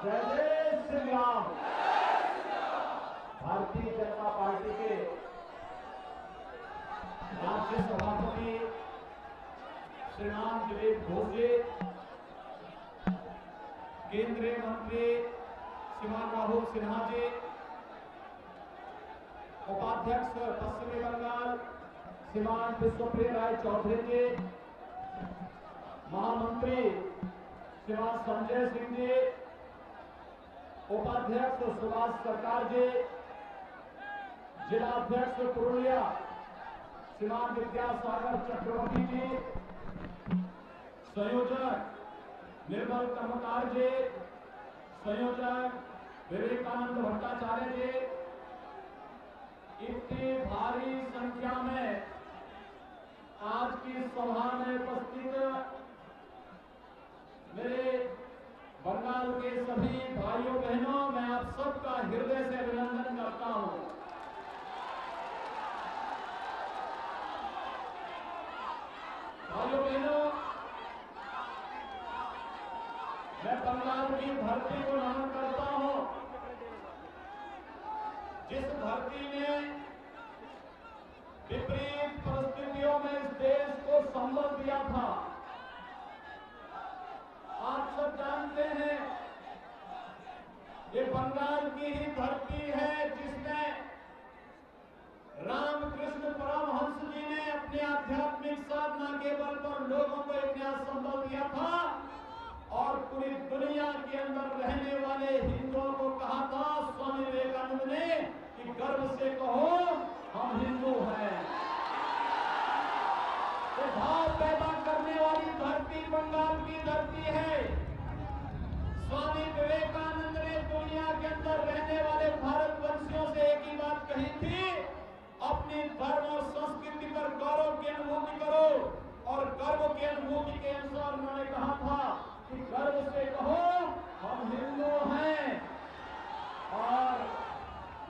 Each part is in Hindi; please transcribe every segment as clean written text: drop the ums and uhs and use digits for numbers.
जय जय श्री राम। भारतीय जनता पार्टी के राज्य सभापति श्रीमान दिलीप घोष जी, केंद्रीय मंत्री श्रीमान राहुल सिन्हा जी, उपाध्यक्ष पश्चिमी बंगाल श्रीमान विश्वप्रिय राय चौधरी जी, महामंत्री श्रीमान संजय सिंह जी, उपाध्यक्ष सुभाष सरकार जी, जिलाध्यक्ष पुरुलिया श्रीमान विद्यासागर चक्रवर्ती जी, संयोजक निर्मल कर्मकार जी, संयोजक विवेकानंद भट्टाचार्य जी, इतनी भारी संख्या में आज की सभा में उपस्थित मेरे बंगाल के सभी भाइयों बहनों, मैं आप सबका हृदय से अभिनंदन करता हूं। भाइयों बहनों, मैं बंगाल की धरती को नमन करता हूं, जिस धरती ने विपरीत परिस्थितियों में इस देश को संबल दिया था। आप सब जानते हैं ये बंगाल की ही धरती है जिसमें रामकृष्ण परमहंस जी ने अपनी आध्यात्मिक साधना के बल पर लोगों को एक नया संबल दिया था और पूरी दुनिया के अंदर रहने वाले हिंदुओं को कहा था स्वामी विवेकानंद ने कि गर्व से कहो हम हिंदू हैं। तो भाव पैदा करने वाली धरती बंगाल की धरती है। स्वामी विवेकानंद ने दुनिया के अंदर रहने वाले भारतवंशियों से एक ही बात कही थी, अपनी धर्म और संस्कृति पर गौरव की अनुभूति करो, और गर्व की अनुभूति के अनुसार उन्होंने कहा था कि गर्व से कहो हम हिंदू हैं। और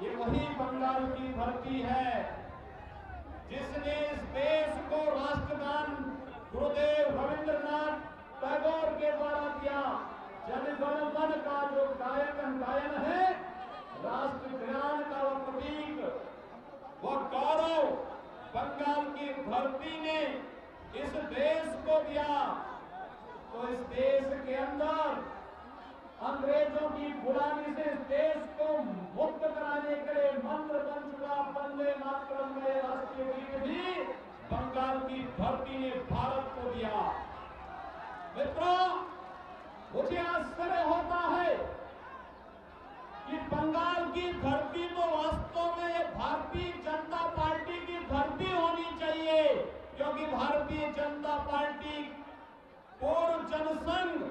ये वही बंगाल की धरती है जिसने इस देश को राष्ट्रगान गुरुदेव रविंद्रनाथ टैगोर के द्वारा दिया। जन गण मन का जो गायन है, राष्ट्र ज्ञान का वह प्रतीक, वह गौरव बंगाल की धरती ने इस देश को दिया। तो इस देश के अंदर अंग्रेजों की गुलामी से इस देश को मुक्त कराने के लिए मंत्र बन चुका वंदे मातरम में राष्ट्रीय गीत भी बंगाल की धरती ने भारत को दिया। मित्रों, मुझे आश्चर्य होता है कि बंगाल की धरती तो वास्तव में ये भारतीय जनता पार्टी की धरती होनी चाहिए, क्योंकि भारतीय जनता पार्टी पूर्व जनसंघ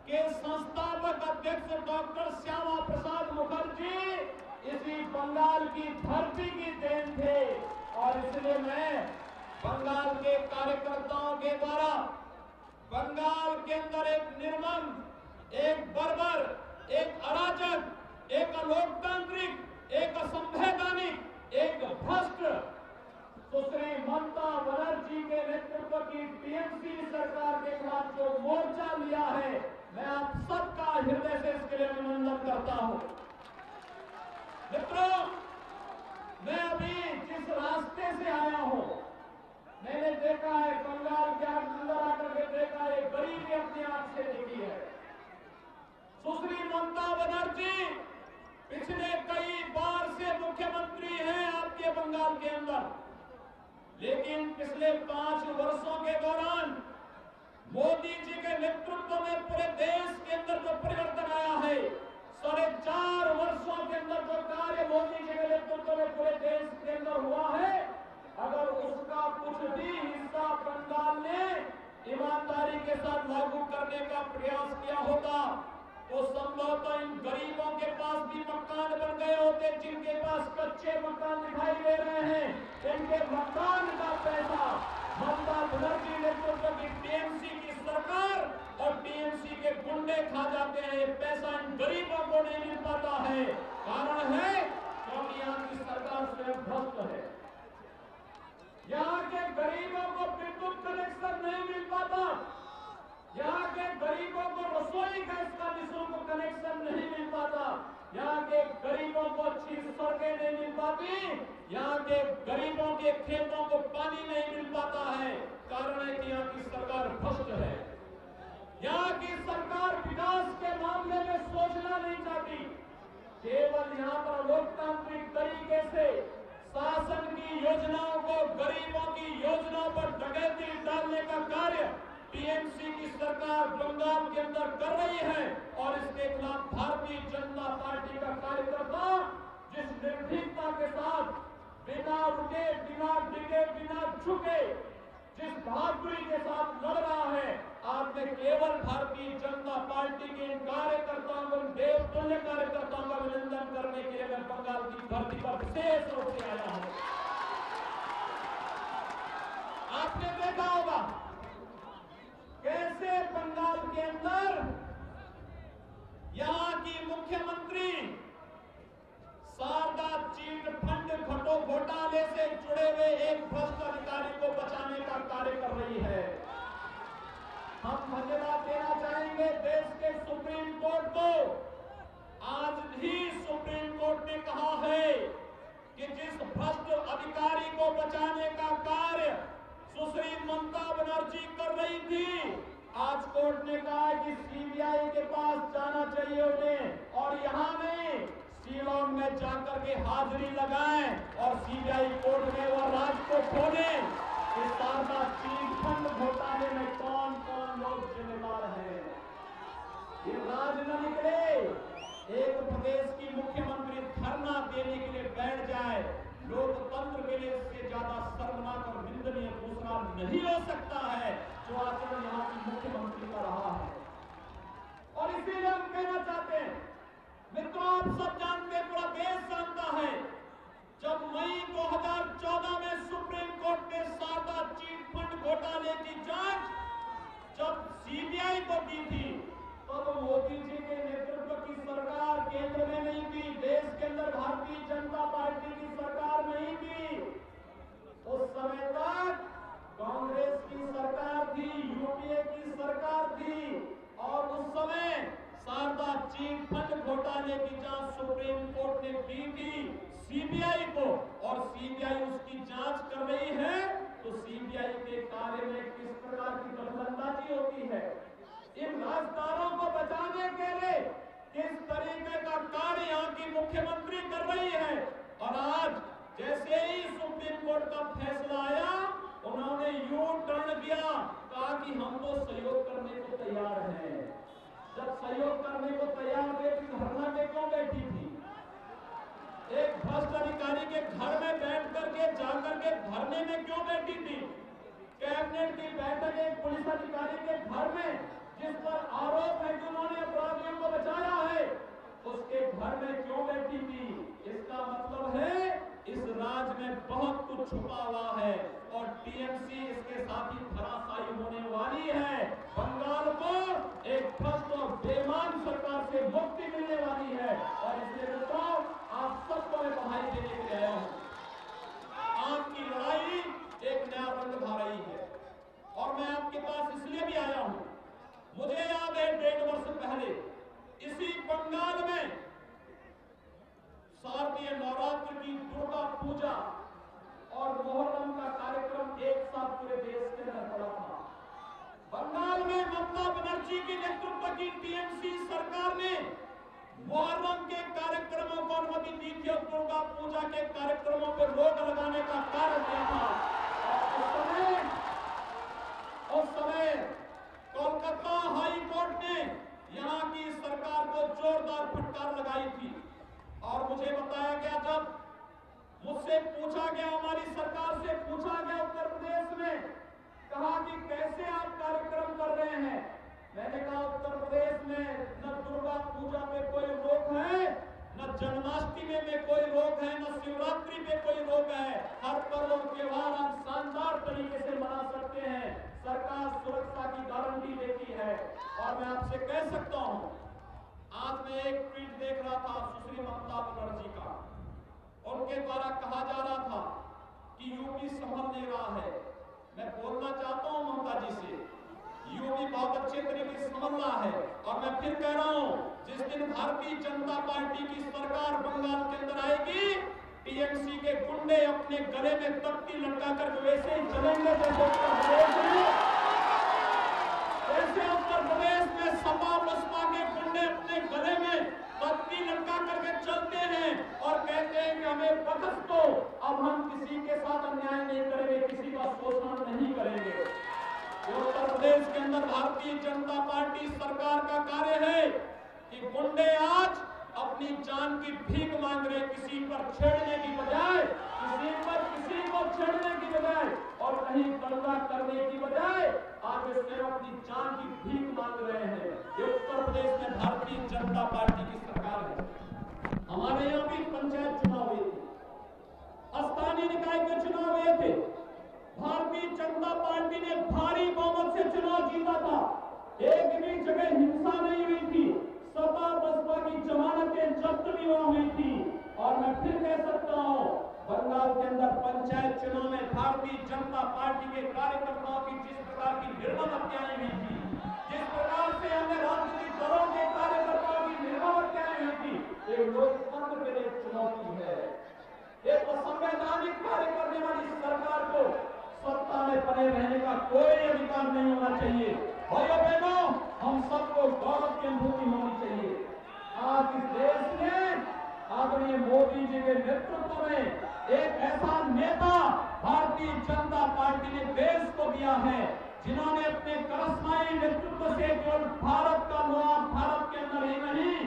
के संस्थापक अध्यक्ष डॉक्टर श्यामा प्रसाद मुखर्जी इसी बंगाल की धरती की देन थे। और इसलिए मैं बंगाल के कार्यकर्ताओं के द्वारा बंगाल के अंदर एक निर्मम, एक बर्बर, एक अराजक, एक अलोकतांत्रिक, एक असंवैधानिक, एक भ्रष्ट सुश्री ममता बनर्जी के नेतृत्व की टीएमसी सरकार के खिलाफ जो मोर्चा लिया है, मैं आप सबका हृदय से इसके लिए अभिनंदन करता हूं। मित्रों, मैं अभी जिस रास्ते से आया हूं, मैंने देखा है बंगाल के अंदर आकर के देखा है, गरीबी अपनी आंख से देखी है। सुश्री ममता बनर्जी पिछले कई बार से मुख्यमंत्री हैं आपके बंगाल के अंदर, लेकिन पिछले 5 वर्षों के दौरान मोदी जी के नेतृत्व में पूरे देश के अंदर जो परिवर्तन आया है, 4.5 वर्षों के अंदर जो कार्य मोदी जी के नेतृत्व में पूरे देश के अंदर हुआ है, अगर उसका कुछ भी हिस्सा बंगाल ने ईमानदारी के साथ लागू करने का प्रयास किया होता तो संभवतः इन गरीबों के पास भी मकान बन गए होते, जिनके पास कच्चे मकान दिखाई दे रहे हैं। इनके मकान का पैसा ममता बनर्जी नेतृत्व की टीएमसी की सरकार और टीएमसी के गुंडे खा जाते हैं। ये पैसा इन गरीबों को नहीं मिल पाता है। कारण है क्योंकि यहाँ की सरकार स्वयं भ्रष्ट है। यहाँ के गरीबों को विद्युत कनेक्शन नहीं मिल पाता, यहाँ के गरीबों को रसोई गैस का निःशुल्क कनेक्शन नहीं यहाँ के गरीबों को अच्छी सड़कें नहीं मिल पाती, यहाँ के गरीबों के खेतों को पानी नहीं मिल पाता है। कारण है कि यहाँ की सरकार भ्रष्ट है। यहाँ की सरकार विकास के मामले में सोचना नहीं चाहती। केवल यहाँ पर लोकतांत्रिक तरीके से शासन की योजनाओं को गरीबों की योजनाओं पर डकैती डालने का कार्य टीएमसी की सरकार बंगाल के अंदर कर रही है। और इसके खिलाफ भारतीय जनता पार्टी का कार्यकर्ता जिस निर्भीकता के साथ बिना रुके, बिना डिगे, बिना झुके, जिस बहादुरी के साथ लड़ रहा है, आपने केवल भारतीय जनता पार्टी के इन कार्यकर्ताओं को, देवतुल्य कार्यकर्ताओं का अभिनंदन करने के लिए मैं बंगाल की धरती पर विशेष रूप से आया हूं। आपने देखा होगा कैसे बंगाल के अंदर यहां की मुख्यमंत्री शारदा चीट फंड घोटाले से जुड़े हुए एक भ्रष्ट अधिकारी को बचाने का कार्य कर रही है। हम धन्यवाद देना चाहेंगे देश के सुप्रीम कोर्ट को। आज भी सुप्रीम कोर्ट ने कहा है कि जिस भ्रष्ट अधिकारी को बचाने का कार्य सुश्री ममता बनर्जी कर रही थी, आज कोर्ट ने कहा कि सीबीआई के पास जाना चाहिए उन्हें, और यहां में शिलोंग में जाकर के हाजिरी लगाएं और सीबीआई कोर्ट में वह राज को खोलें कि शारदा चीट फंड घोटाले में कौन कौन लोग जिम्मेदार हैं। ये राज न निकले, एक प्रदेश की मुख्यमंत्री धरना देने के लिए बैठ जाए, लोकतंत्र के लिए इससे ज्यादा शर्मनाक और निंदनीय दूसरा नहीं हो सकता है जो आचरण यहाँ की मुख्यमंत्री का रहा है। और इसीलिए हम कहना चाहते हैं, मित्रों, आप सब जानते हैं, पूरा देश जानता है, जब मई 2014 में सुप्रीम कोर्ट ने शारदा चीट फंड घोटाले की जांच जब सीबीआई को दी थी, तब मोदी जी के नेतृत्व की सरकार केंद्र में नहीं थी, देश के अंदर भारतीय जनता पार्टी की सरकार नहीं थी। उस समय तक कांग्रेस की सरकार थी, यूपीए की सरकार थी, और उस समय शारदा चीट फंड घोटाले की जांच सुप्रीम कोर्ट ने दी थी सीबीआई को, और सीबीआई उसकी जांच कर रही है। तो सीबीआई के कार्य में किस प्रकार की दखलंदाजी होती है, इन राजदारों को बचाने के लिए किस तरीके का कार्य यहाँ की मुख्यमंत्री कर रही है। और आज जैसे ही सुप्रीम कोर्ट का फैसला आया, उन्होंने यू टर्न किया, कहा कि हम तो सहयोग करने को तैयार हैं। जब सहयोग करने को तैयार थे तो धरना में क्यों बैठी थी? एक भ्रष्ट अधिकारी के घर में बैठ करके जाकर के धरने में क्यों बैठी थी? कैबिनेट की बैठक एक पुलिस अधिकारी के घर में, जिस पर आरोप है कि उन्होंने अपराधियों को बचाया है, उसके घर में क्यों बैठी थी? इसका मतलब है इस राज्य में बहुत कुछ छुपा हुआ है और टीएमसी इसके साथ ही धराशायी होने वाली है। बंगाल को एक भ्रष्ट और बेईमान सरकार से मुक्ति मिलने वाली है, और इसलिए मित्रों, आप सबको मैं बधाई देने के लिए आया हूं। आपकी लड़ाई एक नया रंग ला रही है, और मैं आपके पास इसलिए भी आया हूं। मुझे याद है 1.5 वर्ष पहले इसी बंगाल में शारदीय नवरात्र की दुर्गा पूजा और मोहर्रम का कार्यक्रम एक साथ पूरे देश के अंदर पड़ा था। बंगाल में ममता बनर्जी के नेतृत्व की टीएमसी सरकार ने मोहर्रम के कार्यक्रमों को अनुमति दी थी और दुर्गा पूजा के कार्यक्रमों पर रोक लगाने का कार्य किया था। उस समय कोलकाता हाई कोर्ट ने यहाँ की सरकार को जोरदार फटकार लगाई थी, और मुझे बताया गया, जब मुझसे पूछा गया, हमारी सरकार से पूछा गया उत्तर प्रदेश में, कहा कि कैसे आप कार्यक्रम कर रहे हैं, मैंने कहा उत्तर प्रदेश में न दुर्गा पूजा पे कोई रोक है, न जन्माष्टमी में कोई रोक है, न शिवरात्रि पे कोई रोक है। हर पर्व और त्योहार हम शानदार तरीके से मना सकते हैं। सरकार सुरक्षा की गारंटी देती है। और मैं आपसे कह सकता हूं, आज मैं एक ट्वीट देख रहा था सुश्री ममता बनर्जी का, उनके द्वारा कहा जा रहा था कि यूपी संभल नहीं रहा है। मैं बोलना चाहता हूं ममता जी से, यूपी बहुत अच्छे तरीके से संभल रहा है। और मैं फिर कह रहा हूं, जिस दिन भारतीय जनता पार्टी की सरकार बंगाल के अंदर आएगी, टीएमसी के गुंडे अपने गले में तख्ती लटकाकर जो वैसे ही चलेंगे जैसे उत्तर प्रदेश में सपा बसपा के गुंडे अपने गले में तख्ती लटका करके चलते हैं और कहते हैं कि हमें बख्श दो, अब हम किसी के साथ अन्याय नहीं करेंगे, किसी का शोषण नहीं करेंगे। उत्तर प्रदेश के अंदर भारतीय जनता पार्टी सरकार का कार्य है कि गुंडे आज अपनी जान की भीख मांग रहे, किसी पर छेड़ने की बजाय, किसी को छेड़ने की बजाय और कहीं दंगा करने की बजाय आज वे सिर्फ अपनी जान की भीख मांग रहे हैं। ये उत्तर प्रदेश में भारतीय जनता पार्टी की सरकार है। हमारे यहाँ भी पंचायत चुनाव हुए थे, स्थानीय निकाय के चुनाव हुए थे, भारतीय जनता पार्टी ने भारी बहुमत से चुनाव जीता था, एक भी जगह हिंसा नहीं हुई थी, सपा बसपा की जमानतें जब्त भी हुई थी। और मैं फिर कह सकता हूं, बंगाल के अंदर पंचायत चुनाव में भारतीय जनता पार्टी के कार्यकर्ताओं की जिस प्रकार की निर्मम हत्याएं हुई थी, जिस प्रकार से हमें राजनीतिक दलों के कार्यकर्ताओं की निर्मम हत्याएं हुई थी, ये लोकतंत्र के लिए चुनौती है। एक असंवैधानिक कार्य करने वाली सरकार को सत्ता में बने रहने का कोई अधिकार नहीं होना चाहिए। भाइयों बहनों, हम सबको गौरव की अनुभूति होनी चाहिए। आज इस देश में आदरणीय मोदी जी के नेतृत्व में एक ऐसा नेता भारतीय जनता पार्टी ने देश को दिया है, जिन्होंने अपने करिश्माई नेतृत्व से केवल भारत का नवाब भारत के अंदर ही नहीं,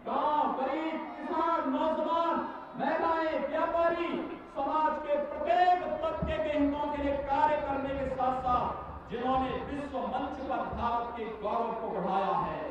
गांव, गरीब, किसान, नौजवान, महिलाएं, व्यापारी, समाज के प्रत्येक तबके के हितों के लिए कार्य करने के साथ साथ जिन्होंने विश्व मंच पर भारत के गौरव को बढ़ाया है।